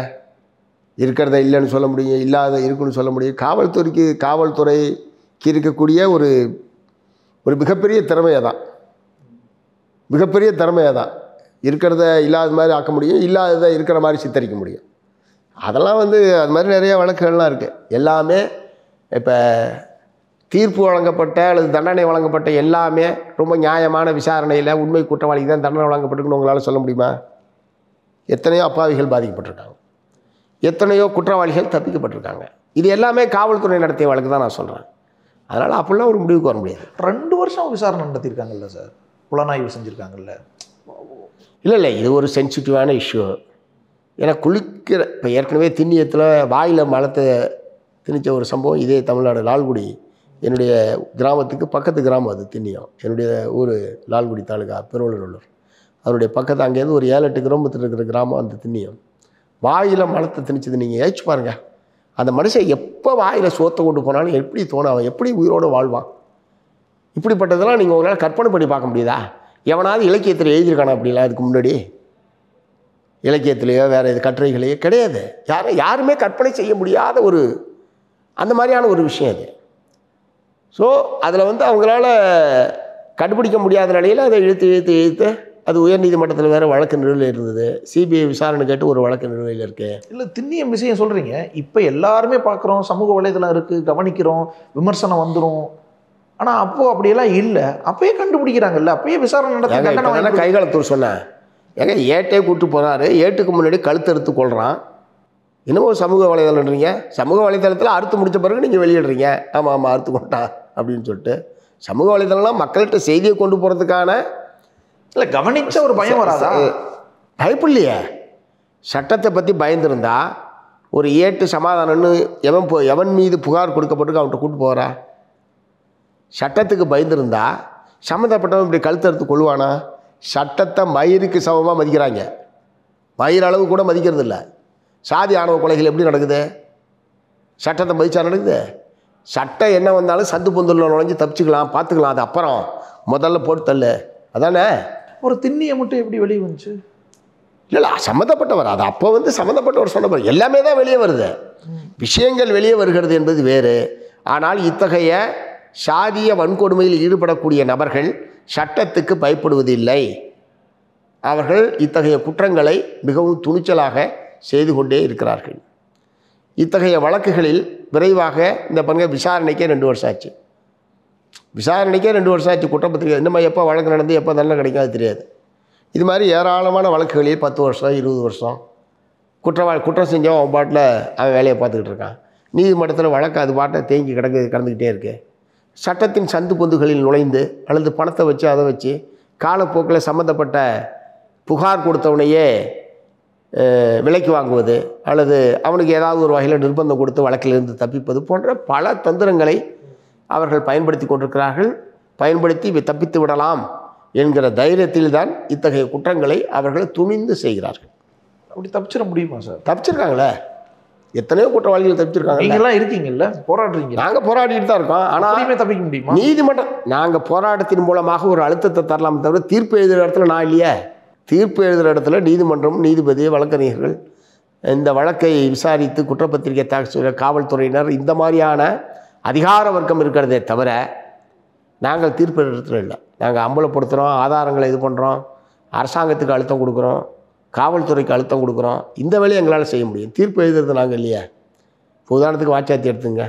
இருக்கிறத இல்லைன்னு சொல்ல முடியும், இல்லாத இருக்குன்னு சொல்ல முடியும். காவல்துறைக்கு இருக்கக்கூடிய ஒரு மிகப்பெரிய திறமையை தான் இருக்கிறத இல்லாத மாதிரி ஆக்க முடியும், இல்லாததை இருக்கிற மாதிரி சித்தரிக்க முடியும். அதெல்லாம் வந்து அது மாதிரி நிறைய வழக்குகள்லாம் இருக்குது. எல்லாமே இப்போ தீர்ப்பு வழங்கப்பட்ட அல்லது தண்டனை வழங்கப்பட்ட எல்லாமே ரொம்ப நியாயமான விசாரணையில் உண்மை குற்றவாளிக்கு தான் தண்டனை வழங்கப்பட்டிருக்குன்னு உங்களால் சொல்ல முடியுமா? எத்தனையோ அப்பாவிகள் பாதிக்கப்பட்டிருக்காங்க, எத்தனையோ குற்றவாளிகள் தப்பிக்கப்பட்டிருக்காங்க. இது எல்லாமே காவல்துறை நடத்திய வழக்கு தான் நான் சொல்கிறேன். அதனால் அப்படிலாம் ஒரு முடிவுக்கு வர முடியாது.
2 வருஷம் விசாரணை நடத்தியிருக்காங்கல்ல சார், புலனாய்வு செஞ்சுருக்காங்கல்ல.
இல்லை இது ஒரு சென்சிட்டிவான இஷ்யூ. ஏன்னா இப்போ ஏற்கனவே திண்ணியத்தில் வாயில் மலத்தை திணிச்ச ஒரு சம்பவம் இதே தமிழ்நாடு லால்குடி, என்னுடைய கிராமத்துக்கு பக்கத்து கிராமம் அது திண்ணியம். என்னுடைய ஊர் லால்குடி தாலுகா பெருவலூர். அதனுடைய பக்கத்து அங்கேருந்து ஒரு 7-8 கிலோமீட்டர் இருக்கிற கிராமம் அந்த திண்ணியம். வாயில் மலத்தை திணிச்சது நீங்கள் யோசிச்சு பாருங்கள். அந்த மனுஷன் எப்போ வாயில் சோத்தை கொண்டு போனாலும் எப்படி தோணும், அவன் எப்படி உயிரோடு வாழ்வான்? இப்படிப்பட்டதெல்லாம் நீங்கள் உங்களால் கற்பனை பண்ணி பார்க்க முடியுதா? எவனாவது இலக்கியத்தில் எழுதியிருக்கானா அப்படிலாம்? அதுக்கு முன்னாடி இலக்கியத்திலேயோ வேறு இது கட்டுரைகளையோ கிடையாது. யாருமே கற்பனை செய்ய முடியாத ஒரு அந்த மாதிரியான ஒரு விஷயம் அது. ஸோ அதில் வந்து அவங்களால கண்டுபிடிக்க முடியாத நிலையில் அதை இழுத்து அது உயர்நீதிமன்றத்தில் வேறு வழக்கு நிலுவையில் இருந்தது. சிபிஐ விசாரணை கேட்டு ஒரு வழக்கு நிலுவையில் இருக்குது.
இல்லை திண்ணியம் விஷயம் சொல்கிறீங்க. இப்போ எல்லாருமே பார்க்குறோம், சமூக வலைதளம் இருக்குது, கவனிக்கிறோம், விமர்சனம் வந்துடும். ஆனால் அப்போது அப்படியெல்லாம் இல்லை. அப்பயே கண்டுபிடிக்கிறாங்கல்ல, அப்பயே விசாரணை நடத்த.
கைகாலத்தூர் சொன்னேன், ஏங்க ஏட்டே கூப்பிட்டு போகிறாரு, ஏட்டுக்கு முன்னாடி கழுத்தறுத்து கொள்கிறான். என்னமோ சமூக வலைதளம்ன்றீங்க. சமூக வலைதளத்தில் அறுத்து முடித்த பிறகு நீங்கள் வெளியிடுறீங்க. ஆமாம் அறுத்து கொண்டான் அப்படின்னு சொல்லிட்டு. சமூக வலைதளம்லாம் மக்கள்கிட்ட செய்தியை கொண்டு போகிறதுக்கான
இல்லை கவனித்த ஒரு பயம் வராதா?
பயப்படலையே. சட்டத்தை பற்றி பயந்துருந்தா ஒரு ஏட்டு சமாதானம்னு எவன் மீது புகார் கொடுக்கப்பட்டு அவன்கிட்ட கூப்பிட்டு போகிறா? சட்டத்துக்கு பயந்துருந்தா சம்மந்தப்பட்டவன் இப்படி கழுத்தறுத்து கொள்வானா? சட்டத்தை மயிருக்கு சமமாக மதிக்கிறாங்க. மயிர் அளவு கூட மதிக்கிறது இல்லை. சாதி ஆணவ கொலைகள் எப்படி நடக்குது? சட்டத்தை மதிச்சா நடக்குது. சட்டம் என்ன வந்தாலும் சந்து பொந்தலில் நுழைஞ்சு தப்பிச்சுக்கலாம், பார்த்துக்கலாம். அது அப்புறம் முதல்ல போட்டு தள்ளு. அதானே.
ஒரு திண்ணியை மட்டும் எப்படி வெளியே வந்துச்சு?
இல்லை சம்மந்தப்பட்டவர், அது அப்போ சம்மந்தப்பட்டவர் சொன்னவர் எல்லாமே தான் வெளியே வருது. விஷயங்கள் வெளியே வருகிறது என்பது வேறு. ஆனால் இத்தகைய சாதிய வன்கொடுமையில் ஈடுபடக்கூடிய நபர்கள் சட்டத்துக்கு பயப்படுவதில்லை. அவர்கள் இத்தகைய குற்றங்களை மிகவும் துணிச்சலாக செய்து கொண்டே இருக்கிறார்கள். இத்தகைய வழக்குகளில் விரைவாக இந்த பங்கு விசாரணைக்கே 2 வருஷம் ஆச்சு. விசாரணைக்கே 2 வருஷம் ஆச்சு. குற்றப்பத்திரிகை இன்னும் எப்போ வழக்கு நடந்து எப்போ தண்டனை கிடைக்கும் அது தெரியாது. இது மாதிரி ஏராளமான வழக்குகளில் 10 வருஷம் 20 வருஷம் குற்றம் செஞ்சவன் அவன் பாட்டில் அவன் வேலையை பார்த்துக்கிட்டு இருக்கான். நீதிமன்றத்தில் வழக்கு அது பாட்டில் தேங்கி கடந்துக்கிட்டே இருக்கு. சட்டத்தின் சந்து பொந்துகளில் நுழைந்து அல்லது பணத்தை வச்சு அதை வச்சு காலப்போக்கில் சம்மந்தப்பட்ட புகார் கொடுத்தவனையே விலைக்கு வாங்குவது அல்லது அவனுக்கு ஏதாவது ஒரு வகையில் நிர்பந்தம் கொடுத்து வழக்கிலிருந்து தப்பிப்பது போன்ற பல தந்திரங்களை அவர்கள் பயன்படுத்தி கொண்டிருக்கிறார்கள். பயன்படுத்தி தப்பித்து விடலாம் என்கிற தைரியத்தில் தான் இத்தகைய குற்றங்களை அவர்கள் துணிந்து செய்கிறார்கள்.
அப்படி தப்பிச்சிட முடியுமா சார்?
தப்பிச்சிருக்காங்களே, எத்தனையோ குற்றவாளிகள் தப்பிச்சிருக்காங்க.
நீங்களாம் இருக்கீங்கல்ல, போராடுறீங்க.
நாங்கள் போராடிட்டு தான் இருக்கோம். ஆனால்
தப்பிக்க முடியுமா?
நீதிமன்றம் நாங்கள் போராட்டத்தின் மூலமாக ஒரு அழுத்தத்தை தரலாம் தவிர தீர்ப்பு எழுதுகிற இடத்துல நான் இல்லையே. தீர்ப்பு எழுதுகிற இடத்துல நீதிமன்றம், நீதிபதி, வழக்கறிஞர்கள், இந்த வழக்கை விசாரித்து குற்றப்பத்திரிகை தாக்கல் காவல்துறையினர், இந்த மாதிரியான அதிகார வர்க்கம் இருக்கிறதே தவிர நாங்கள் தீர்ப்பு இடத்துல இல்லை. நாங்கள் அம்பலப்படுத்துகிறோம், ஆதாரங்களை இது பண்ணுறோம், அரசாங்கத்துக்கு அழுத்தம் கொடுக்குறோம், காவல்துறைக்கு அழுத்தம் கொடுக்குறோம். இந்த வேலையை எங்களால் செய்ய முடியும். தீர்ப்பு எழுதுறது நாங்கள் இல்லையா. உதாரணத்துக்கு வாச்சாத்தி எடுத்துங்க.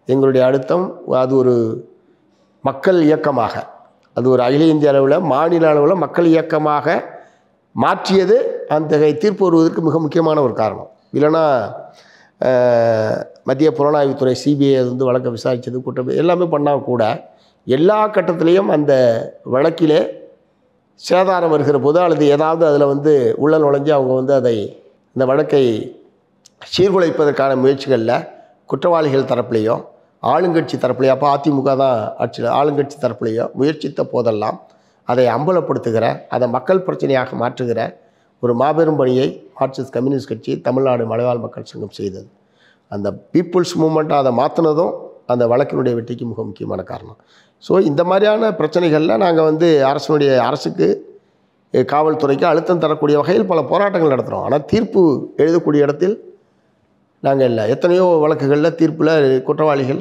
எங்களுடைய அழுத்தம் அது ஒரு மக்கள் இயக்கமாக, அது ஒரு அகில இந்திய அளவில் மாநில அளவில் மக்கள் இயக்கமாக மாற்றியது அந்த தீர்ப்பு வருவதற்கு மிக முக்கியமான ஒரு காரணம். இல்லைன்னா மத்திய புலனாய்வுத்துறை சிபிஐ வழக்கை விசாரித்தது, குற்றம் எல்லாமே பண்ணால் கூட எல்லா கட்டத்திலையும் அந்த வழக்கிலே சேதாரம் வருகிற போது அல்லது ஏதாவது அதில் உள்ள நுழைஞ்சு அவங்க அதை இந்த வழக்கை சீர்குலைப்பதற்கான முயற்சிகளில் குற்றவாளிகள் தரப்புலையோ ஆளுங்கட்சி தரப்புலையோ, அப்போ அதிமுக தான் ஆட்சியில், ஆளுங்கட்சி தரப்புலையோ முயற்சித்த போதெல்லாம் அதை அம்பலப்படுத்துகிற, அதை மக்கள் பிரச்சனையாக மாற்றுகிற ஒரு மாபெரும் பணியை மார்க்சிஸ்ட் கம்யூனிஸ்ட் கட்சி, தமிழ்நாடு மலைவாழ் மக்கள் சங்கம் செய்தது. அந்த பீப்புள்ஸ் மூமெண்ட்டாக அதை மாற்றினதும் அந்த வழக்கினுடைய வெற்றிக்கு மிக முக்கியமான காரணம். ஸோ இந்த மாதிரியான பிரச்சனைகளில் நாங்கள் அரசுக்கு, காவல்துறைக்கு அழுத்தம் தரக்கூடிய வகையில் பல போராட்டங்கள் நடத்துகிறோம். ஆனால் தீர்ப்பு எழுதக்கூடிய இடத்தில் நாங்கள் இல்லை. எத்தனையோ வழக்குகளில் தீர்ப்பில் குற்றவாளிகள்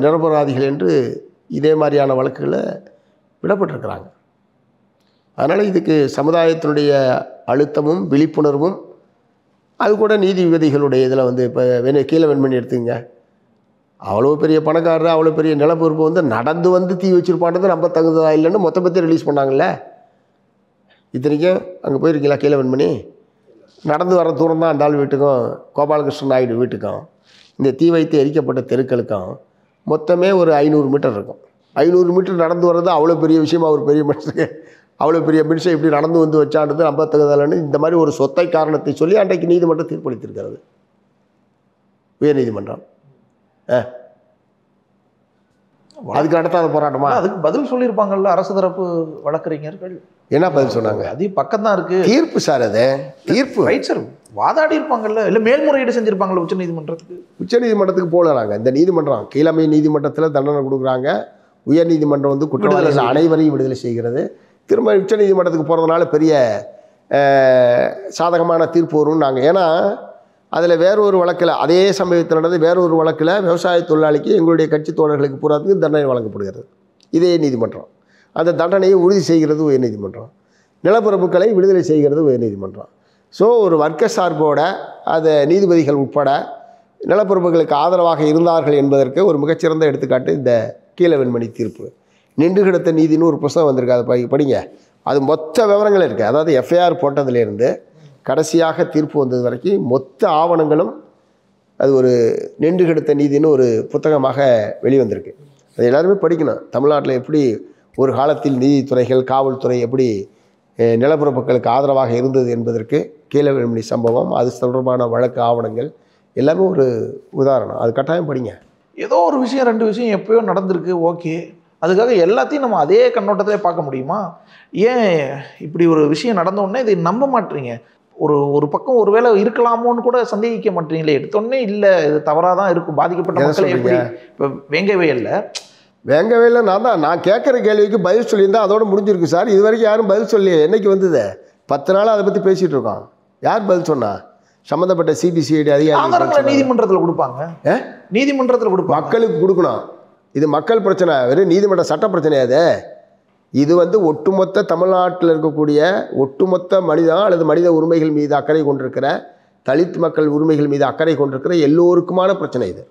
நிரபராதிகள் என்று இதே மாதிரியான வழக்குகளை விடப்பட்டிருக்கிறாங்க. அதனால் இதுக்கு சமுதாயத்தினுடைய அழுத்தமும் விழிப்புணர்வும், அது கூட நீதிபதிகளுடைய இதில் இப்போ கீழே வெண்மணி எடுத்துங்க. அவ்வளோ பெரிய பணக்காரர், அவ்வளோ பெரிய நிலப்பொறுப்பு நடந்து தீ வச்சுருப்பான்றது நம்ம தகுந்ததா இல்லைன்னு மொத்த பற்றி ரிலீஸ் பண்ணாங்கல்ல. இத்தனைக்கும் அங்கே போயிருக்கீங்களா? கீழே வெண்மணி நடந்து வர தூரம் தான் அந்த ஆள் வீட்டுக்கும் கோபாலகிருஷ்ணன் நாயுடு வீட்டுக்கும் இந்த தீ வைத்து எரிக்கப்பட்ட தெருக்களுக்கும் மொத்தமே ஒரு 500 மீட்டர் இருக்கும். 500 மீட்டர் நடந்து வர்றது அவ்வளோ பெரிய விஷயமா? ஒரு பெரிய மனுஷனுக்கு அவ்வளோ பெரிய மனுஷன் இப்படி நடந்து வச்சான்றது நம்ம தகுதலன்னு இந்த மாதிரி ஒரு சொத்தை காரணத்தை சொல்லி அன்றைக்கு நீதிமன்றம் தீர்ப்பளித்திருக்கிறது, உயர்நீதிமன்றம். அதுக்கு நடத்தாத போராட்டமா?
அதுக்கு பதில் சொல்லியிருப்பாங்கல்ல அரசு தரப்பு வழக்கறிஞர்கள்.
என்ன பதில் சொன்னாங்க?
அது பக்கம் தான் இருக்கு
தீர்ப்பு சார். அது தீர்ப்பு
ரைட் சார். வாதாடி இருப்பாங்கல்ல, இல்லை மேல்முறையீடு செஞ்சிருப்பாங்கல்ல உச்சநீதிமன்றத்துக்கு
போல. நாங்கள் இந்த நீதிமன்றம் கீழமை நீதிமன்றத்தில் தண்டனை கொடுக்குறாங்க. உயர்நீதிமன்றம் குற்றவாளிகள் அனைவரையும் விடுதலை செய்கிறது. திரும்ப உச்சநீதிமன்றத்துக்கு போகிறதுனால பெரிய சாதகமான தீர்ப்பு வரும்னு நாங்கள், ஏன்னா அதில் வேறொரு வழக்கில், அதே சமயத்தில் நடந்து வேறொரு வழக்கில் விவசாய தொழிலாளிக்கு எங்களுடைய கட்சி தோழர்களுக்கு பூராத்துக்கு தண்டனை வழங்கப்படுகிறது இதே நீதிமன்றம். அந்த தண்டனையை உறுதி செய்கிறது உயர்நீதிமன்றம். நிலப்பரப்புகளை விடுதலை செய்கிறது உயர்நீதிமன்றம். ஸோ ஒரு வர்க்க சார்போட அதை நீதிபதிகள் உட்பட நிலப்பரப்புகளுக்கு ஆதரவாக இருந்தார்கள் என்பதற்கு ஒரு மிகச்சிறந்த எடுத்துக்காட்டு இந்த கீழவெண்மணி தீர்ப்பு. நின்று கிடத்த நீதினு ஒரு புத்தகம் வந்திருக்கு, அதை படிங்க. அது மொத்த விவரங்கள் இருக்குது. அதாவது எஃப்ஐஆர் போட்டதுலேருந்து கடைசியாக தீர்ப்பு வந்தது வரைக்கும் மொத்த ஆவணங்களும் அது ஒரு நின்று கிடத்த நீதினு ஒரு புத்தகமாக வெளிவந்திருக்கு. அது எல்லாருமே படிக்கணும். தமிழ்நாட்டில் எப்படி ஒரு காலத்தில் நீதித்துறைகள், காவல்துறை எப்படி நிலப்பரப்புகளுக்கு ஆதரவாக இருந்தது என்பதற்கு கீழவெண்மணி சம்பவம், அது தொடர்பான வழக்கு ஆவணங்கள் எல்லாமே ஒரு உதாரணம். அது கட்டாயம் படிங்க.
ஏதோ ஒரு விஷயம் 2 விஷயம் எப்பயோ நடந்திருக்கு, ஓகே, அதுக்காக எல்லாத்தையும் நம்ம அதே கண்ணோட்டத்திலே பார்க்க முடியுமா? ஏன் இப்படி ஒரு விஷயம் நடந்தோடனே இதை நம்ப மாட்டீங்க? ஒரு பக்கம் ஒரு வேளை இருக்கலாமோன்னு கூட சந்தேகிக்க மாட்டீங்களே? எடுத்தோடனே இல்லை இது தவறாக தான் இருக்கும், பாதிக்கப்பட்ட மக்களை எப்படி? இப்போ
வேங்கவே இல்லை. நான் கேட்குற கேள்விக்கு பதில் சொல்லியிருந்தால் அதோடு முடிஞ்சிருக்கு சார். இது வரைக்கும் யாரும் பதில் சொல்லலையே. என்னைக்கு வந்தது? 10 நாளாக அதை பற்றி பேசிகிட்டு இருக்கோம். யார் பதில் சொன்னா? சம்மந்தப்பட்ட சிபிசிஐடி அதிகாரிகள்
நீதிமன்றத்தில் கொடுப்பாங்க. நீதிமன்றத்தில் கொடுப்பாங்க,
மக்களுக்கு கொடுக்கணும். இது மக்கள் பிரச்சனை, வெறும் நீதிமன்ற சட்ட பிரச்சனையாது. இது ஒட்டுமொத்த தமிழ்நாட்டில் இருக்கக்கூடிய ஒட்டுமொத்த அல்லது மனித உரிமைகள் மீது அக்கறை கொண்டிருக்கிற, தலித் மக்கள் உரிமைகள் மீது அக்கறை கொண்டிருக்கிற எல்லோருக்குமான பிரச்சனை இது.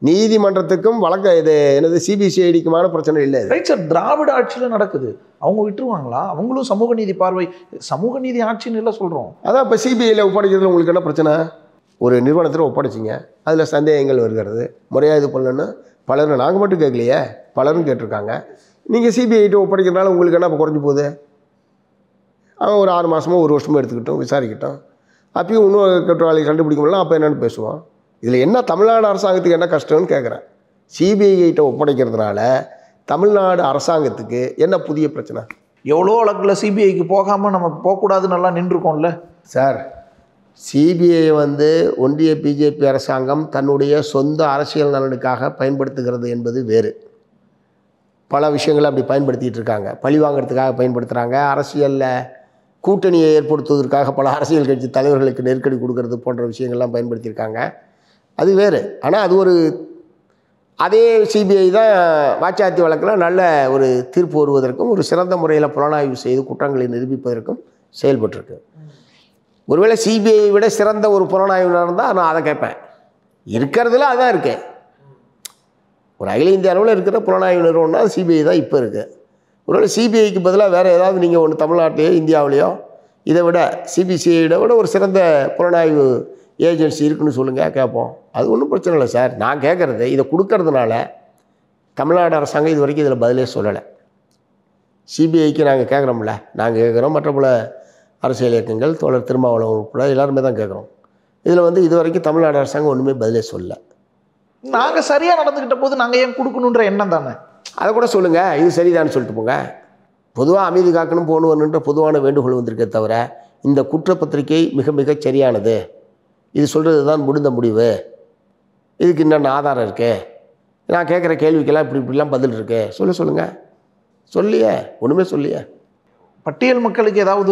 நீதிமன்றத்துக்கும் வழக்க இது என்னது சிபிசிஐடிக்குமான பிரச்சனை இல்லை.
ரைட் சார், திராவிட ஆட்சியில் நடக்குது, அவங்க விட்டுருவாங்களா? அவங்களும் சமூக நீதி பார்வை, சமூக நீதி ஆட்சின்னு எல்லாம் சொல்கிறோம்.
அதான் இப்போ சிபிஐயில் ஒப்படைக்கிறதுல உங்களுக்கு என்ன பிரச்சனை? ஒரு நிறுவனத்தில் ஒப்படைச்சிங்க, அதில் சந்தேகங்கள் வருகிறது, முறையாக இது பண்ணலன்னு பலரும், நாங்கள் மட்டும் கேட்கலையே, பலரும் கேட்டிருக்காங்க. நீங்கள் சிபிஐட்டு ஒப்படைக்கிறதுனால உங்களுக்கு என்ன இப்போ குறைஞ்சி போகுது? அவன் ஒரு 6 மாதமோ 1 வருஷமோ எடுத்துக்கிட்டோம், விசாரிக்கிட்டோம். அப்பயும் இன்னும் குற்றவாளி கண்டுபிடிக்க முடியல, அப்போ என்னென்னு பேசுவோம். இதில் என்ன தமிழ்நாடு அரசாங்கத்துக்கு என்ன கஷ்டம்னு கேட்குறேன். சிபிஐகிட்ட ஒப்படைக்கிறதுனால தமிழ்நாடு அரசாங்கத்துக்கு என்ன புதிய பிரச்சனை?
எவ்வளோ வழக்கில் சிபிஐக்கு போகாமல் நம்ம போகக்கூடாதுன்னு நல்லா நின்றுருக்கோம்ல
சார். சிபிஐ ஒன்றிய பிஜேபி அரசாங்கம் தன்னுடைய சொந்த அரசியல் நலனுக்காக பயன்படுத்துகிறது என்பது வேறு. பல விஷயங்களை அப்படி பயன்படுத்திகிட்டு இருக்காங்க. பழி வாங்கிறதுக்காக பயன்படுத்துகிறாங்க, அரசியலில் கூட்டணியை ஏற்படுத்துவதற்காக பல அரசியல் கட்சி தலைவர்களுக்கு நெருக்கடி கொடுக்கறது போன்ற விஷயங்கள்லாம் பயன்படுத்தியிருக்காங்க. அது வேறு. ஆனால் அது ஒரு அதே சிபிஐ தான் வாச்சாத்தி வழக்கில் நல்ல ஒரு தீர்ப்பு வருவதற்கும் ஒரு சிறந்த முறையில் புலனாய்வு செய்து குற்றங்களை நிரூபிப்பதற்கும் செயல்பட்டுருக்கு. ஒருவேளை சிபிஐ விட சிறந்த ஒரு புலனாய்வு நடந்தால் நான் அதை கேட்பேன். இருக்கிறதுல அதான் இருக்கேன். ஒரு அகில இந்திய அளவில் இருக்கிற புலனாய்வு நிறுவனம்னா சிபிஐ தான் இப்போ இருக்குது. ஒருவேளை சிபிஐக்கு பதிலாக வேறு ஏதாவது நீங்கள் ஒன்று தமிழ்நாட்டிலேயோ இந்தியாவிலேயோ இதை விட சிபிசிஐட விட ஒரு சிறந்த புலனாய்வு ஏஜென்சி இருக்குன்னு சொல்லுங்கள், கேட்போம். அது ஒன்றும் பிரச்சனை இல்லை சார். நான் கேட்குறது இதை கொடுக்கறதுனால தமிழ்நாடு அரசாங்கம் இது வரைக்கும் இதில் பதிலே சொல்லலை. சிபிஐக்கு நாங்கள் கேட்குறோம்ல, நாங்கள் கேட்குறோம், மற்ற பல அரசியல் இயக்கங்கள், தோழர் திருமாவளவன் உட்பட எல்லாருமே தான் கேட்குறோம். இதில் இது வரைக்கும் தமிழ்நாடு அரசாங்கம் ஒன்றுமே பதிலே சொல்லலை.
நாங்கள் சரியாக நடந்துக்கிட்ட போது நாங்கள் ஏன் கொடுக்கணுன்ற எண்ணம் தானே.
அதை கூட சொல்லுங்கள், இது சரிதான்னு சொல்லிட்டு போங்க. பொதுவாக அமைதி காக்கணும் போகணுன்ற பொதுவான வேண்டுகோள் வந்திருக்கே தவிர இந்த குற்றப்பத்திரிகை மிக மிக சரியானது, இது சொல்கிறது தான் முடிந்த முடிவு, இதுக்கு என்னென்ன ஆதாரம் இருக்குது, நான் கேட்குற கேள்விக்கெல்லாம் இப்படிலாம் பதில் இருக்கு சொல்லுங்கள். சொல்லியே ஒன்றுமே சொல்லியே.
பட்டியல் மக்களுக்கு ஏதாவது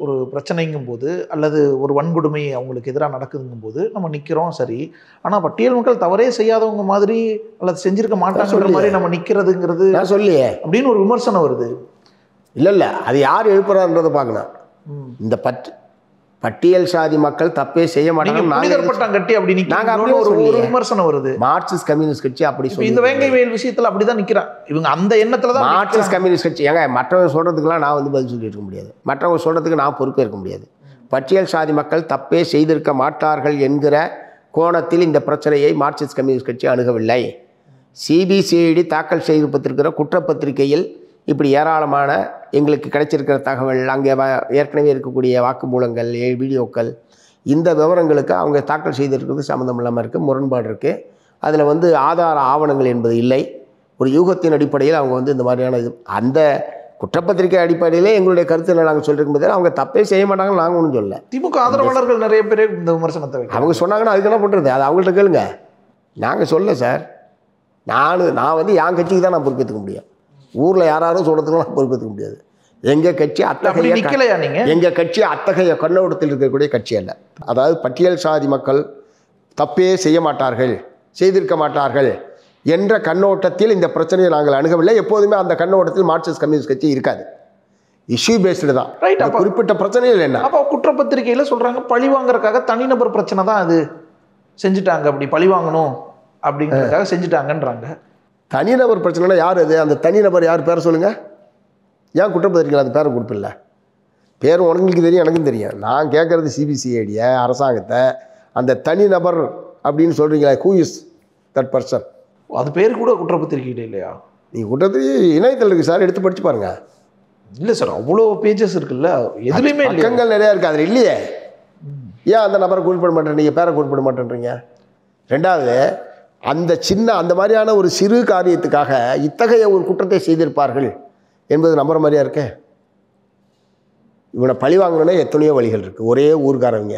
ஒரு பிரச்சனைங்கும் போது அல்லது ஒரு வன்கொடுமை அவங்களுக்கு எதிராக நடக்குதுங்கும் போது நம்ம நிற்கிறோம், சரி. ஆனால் பட்டியல் மக்கள் தவறே செய்யாதவங்க மாதிரி அல்லது செஞ்சிருக்க மாட்டாங்கிற மாதிரி நம்ம நிற்கிறதுங்கிறது
நான் சொல்லியே அப்படின்னு
ஒரு விமர்சனம் வருது.
இல்லை அது யார் எழுப்புறான்றதை பார்க்கணும். இந்த பட்டியல் சாதி மக்கள் தப்பே செய்ய மாட்டாங்க
விமர்சனம் வருது.
மார்க்சிஸ்ட் கம்யூனிஸ்ட் கட்சி அப்படி சொல்லி
இந்த வேங்கை வயல் விஷயத்துல அப்படிதான் நிக்கிறான். இவங்க அந்த எண்ணத்துல தான்
மார்க்சிஸ்ட் கம்யூனிஸ்ட் கட்சி. ஏங்க மற்றவங்க சொல்றதுக்கெல்லாம் நான் பதில் சொல்லிட்டு இருக்க முடியாது, மற்றவங்க சொல்றதுக்கு நான் பொறுப்பேற்க முடியாது. பட்டியல் சாதி மக்கள் தப்பே செய்திருக்க மாட்டார்கள் என்கிற கோணத்தில் இந்த பிரச்சனையை மார்க்சிஸ்ட் கம்யூனிஸ்ட் கட்சி அணுகவில்லை. சிபிசிஐடி தாக்கல் செய்திருப்பத்திருக்கிற குற்றப்பத்திரிகையில் இப்படி ஏராளமான எங்களுக்கு கிடைச்சிருக்கிற தகவல், அங்கே ஏற்கனவே இருக்கக்கூடிய வாக்குமூலங்கள், வீடியோக்கள், இந்த விவரங்களுக்கு அவங்க தாக்கல் செய்திருக்கிறது சம்மந்தம் இல்லாமல் இருக்குது, முரண்பாடு இருக்குது. அதில் ஆதார ஆவணங்கள் என்பது இல்லை. ஒரு யூகத்தின் அடிப்படையில் அவங்க இந்த மாதிரியான இது அந்த குற்றப்பத்திரிகை அடிப்படையிலே எங்களுடைய கருத்தை நாங்கள் சொல்லியிருக்கும் போது அவங்க தப்பே செய்ய மாட்டாங்கன்னு நாங்கள் ஒன்றும் சொல்ல.
திமுக ஆதரவாளர்கள் நிறைய பேர் இந்த விமர்சனத்தை
அவங்க சொன்னாங்கன்னா அதுக்கு என்ன பண்ணுறது? அது அவங்கள்ட்ட கேளுங்க. நாங்கள் சொல்ல சார், நான் என் கட்சிக்கு தான் நான் பொறுப்பேற்றுக்க முடியும். ஊரில் யாரும் சொல்கிறதுக்கெல்லாம் பொறுப்பேற்றுக்க முடியாது. எங்கள் கட்சி அத்தகைய கண்ணோட்டத்தில் இருக்கக்கூடிய கட்சி அல்ல. அதாவது பட்டியல் சாதி மக்கள் தப்பே செய்ய மாட்டார்கள், செய்திருக்க மாட்டார்கள் என்ற கண்ணோட்டத்தில் இந்த பிரச்சனையை நாங்கள் அணுகவில்லை. எப்போதுமே அந்த கண்ணோட்டத்தில் மார்க்சிஸ்ட் கம்யூனிஸ்ட் கட்சி இருக்காது. இஷ்யூ பேஸ்டு தான்.
Right, அப்ப-
குறிப்பிட்ட பிரச்சனைகள் என்ன?
அப்போ குற்றப்பத்திரிகையில் சொல்கிறாங்க பழி வாங்குறதுக்காக தனிநபர் பிரச்சனை தான் அது செஞ்சுட்டாங்க, அப்படி பழி வாங்கணும் அப்படிங்கிறதுக்காக செஞ்சுட்டாங்கன்றாங்க.
தனிநபர் பிரச்சனைனா யார் அது? அந்த தனிநபர் யார் பேரை சொல்லுங்க. ஏன் குற்றப்பத்திரிக்கையில் அந்த பேரை கொடுப்பில்ல? பேர் உங்களுக்கு தெரியும், எனக்கும் தெரியும். நான் கேட்குறது சிபிசிஐடிய அரசாங்கத்தை, அந்த தனிநபர் அப்படின்னு சொல்கிறீங்களா, ஹூ இஸ் தட் பர்சன்?
அது பேர் கூட குற்றப்பத்திரிகையில் இல்லையா?
நீங்கள் குற்றப்பத்திரிகை இணையத்தில் இருக்குது சார், எடுத்து படித்து பாருங்கள்.
இல்லை சார், அவ்வளோ பேஜஸ் இருக்குல்ல, எதுலேயுமே இல்லை.
பக்கங்கள் நிறையா இருக்குது, அதில் இல்லையே. ஏன் அந்த நபரை குறிப்பிட மாட்டேன்றீங்க, பேரை குறிப்பிட மாட்டேன்றீங்க? ரெண்டாவது, அந்த மாதிரியான ஒரு சிறு காரியத்துக்காக இத்தகைய ஒரு குற்றத்தை செய்திருப்பார்கள் என்பது நம்புற மாதிரியா இருக்கே. இவனை பழி வாங்கணுன்னா எத்தனையோ வழிகள் இருக்குது. ஒரே ஊர்காரவங்க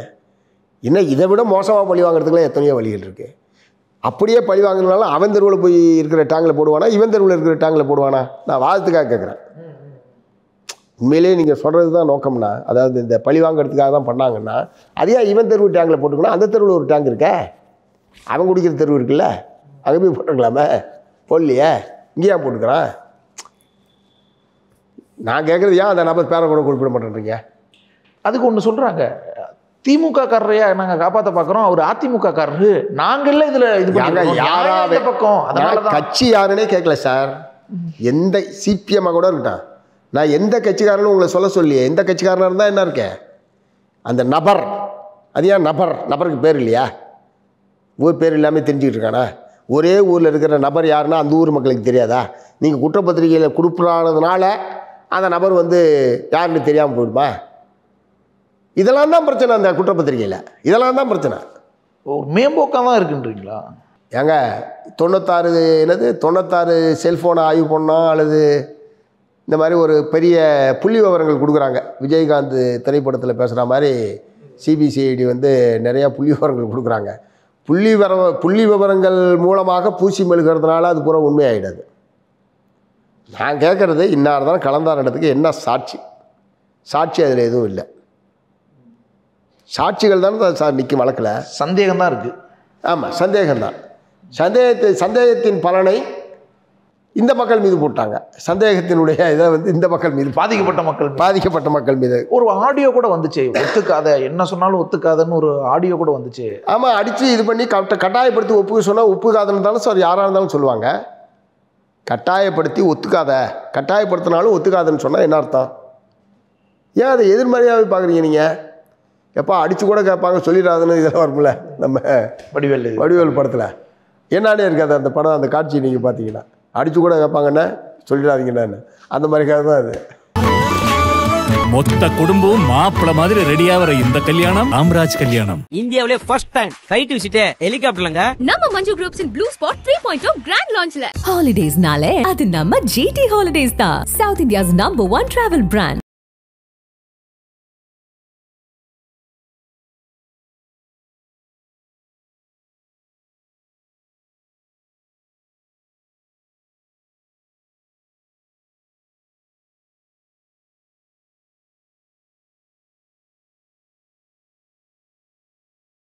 இன்னும் இதை விட மோசமாக பழி வாங்குறதுக்குலாம் எத்தனையோ வழிகள் இருக்குது. அப்படியே பழி வாங்கினாலும் அவன் தெருவில் போய் இருக்கிற டேங்கில் போடுவானா, இவன் தெருவில் இருக்கிற டேங்கில் போடுவானா? நான் வாதத்துக்காக கேட்குறேன். உண்மையிலேயே நீங்கள் சொல்கிறது தான் நோக்கம்னா, அதாவது இந்த பழி வாங்கிறதுக்காக தான் பண்ணாங்கன்னா, அதையா இவன் தெருவு டேங்கில் போட்டுக்கணும்? அந்த தெருவில் ஒரு டேங்க் இருக்க, அவன் குடிக்கிற தெருவு இருக்குல்ல, அங்கே போய் போட்டுக்கலாமே. போடலையே, இங்கேயா போட்டுக்கிறான்? நான் கேட்குறது ஏன் அந்த நபர் பேரை கூட குறிப்பிட மாட்டேன்றீங்க?
அதுக்கு ஒன்று சொல்கிறாங்க, திமுக காரரையா நாங்கள் காப்பாற்ற பார்க்குறோம், அவர் அதிமுக காரரு, நாங்கள்ல இதில் இது
யாராவது
பக்கம் அதனால தான்
கட்சி யாருன்னே கேட்கல சார். எந்த சிபிஎம்மாக கூட இருக்கட்டும், நான் எந்த கட்சிக்காரன்னு உங்களை சொல்லியே. எந்த கட்சிக்காரனாக இருந்தால் என்ன இருக்கேன்? அந்த நபர், அது ஏன் நபருக்கு பேர் இல்லையா? ஊர் பேர் இல்லாமல் தெரிஞ்சுக்கிட்டு இருக்கானா? ஒரே ஊரில் இருக்கிற நபர் யாருன்னா அந்த ஊர் மக்களுக்கு தெரியாதா? நீங்கள் குற்றப்பத்திரிகையில் குறிப்பிடாததுனால அந்த நபர் யாருன்னு தெரியாமல் போயிடுமா? இதெல்லாம் தான் பிரச்சனை. அந்த குற்றப்பத்திரிகையில் இதெல்லாம் தான் பிரச்சனை.
ஒரு மேம்போக்காக தான் இருக்குன்றீங்களா?
ஏங்க 96 செல்ஃபோனை ஆய்வு பண்ணோம், அல்லது இந்த மாதிரி ஒரு பெரிய புள்ளி விவரங்கள் கொடுக்குறாங்க. விஜயகாந்த் திரைப்படத்தில் பேசுகிற மாதிரி சிபிசிஐடி நிறையா புள்ளி விவரங்கள் கொடுக்குறாங்க. புள்ளி விவரங்கள் மூலமாக பூசி மெழுகிறதுனால அது பூரா உண்மையாகிடாது. நான் கேட்குறது இன்னார் தான் கலந்தாரிடத்துக்கு என்ன சாட்சி அதில் எதுவும் இல்லை. சாட்சிகள் தானே சார் நிற்கும் வழக்கில்.
சந்தேகம் தான் இருக்குது.
ஆமாம், சந்தேகம்தான். சந்தேகத்தின் பலனை இந்த மக்கள் மீது போட்டாங்க. சந்தேகத்தினுடைய இதை இந்த மக்கள் மீது, பாதிக்கப்பட்ட மக்கள் மீது
ஒரு ஆடியோ கூட வந்துச்சு, ஒத்துக்காத, என்ன சொன்னாலும் ஒத்துக்காதன்னு ஒரு ஆடியோ கூட வந்துச்சு.
ஆமாம், அடித்து இது பண்ணி கட்டாயப்படுத்தி ஒப்புக்க சொன்னால் ஒப்புக்காதுன்னு தானே சார் யாராக இருந்தாலும் சொல்லுவாங்க. கட்டாயப்படுத்தி ஒத்துக்காத, கட்டாயப்படுத்தினாலும் ஒத்துக்காதுன்னு சொன்னால் என்ன அர்த்தம்? ஏன் அதை எதிர்மறையாகவே பார்க்குறீங்க நீங்கள்? எப்போ அடித்து கூட கேட்பாங்க, சொல்லிடாதுன்னு இதெல்லாம் வரும்ல நம்ம வடிவேல் படத்தில். என்னானே இருக்காது அந்த படம், அந்த காட்சி நீங்கள் பார்த்தீங்கன்னா. அடித்து கூட கேட்பாங்கண்ணே, சொல்லிடாதீங்கண்ணே, அந்த மாதிரி கதை தான் அது.
மொத்த குடும்பம் மாப்பிள்ள மாதிரி ரெடியாகிற இந்த கல்யாணம் ராம்ராஜ் கல்யாணம்.
இந்தியாவிலே ஃபர்ஸ்ட் டைம் சைட் விசிட்டே ஹெலிகாப்டர்லங்க. நம்ம Manju groups in blue spot 3.0 grand லான்ச்ல.
Holidays நாளே அது நம்ம GT Holidays தான். South India's #1 travel brand.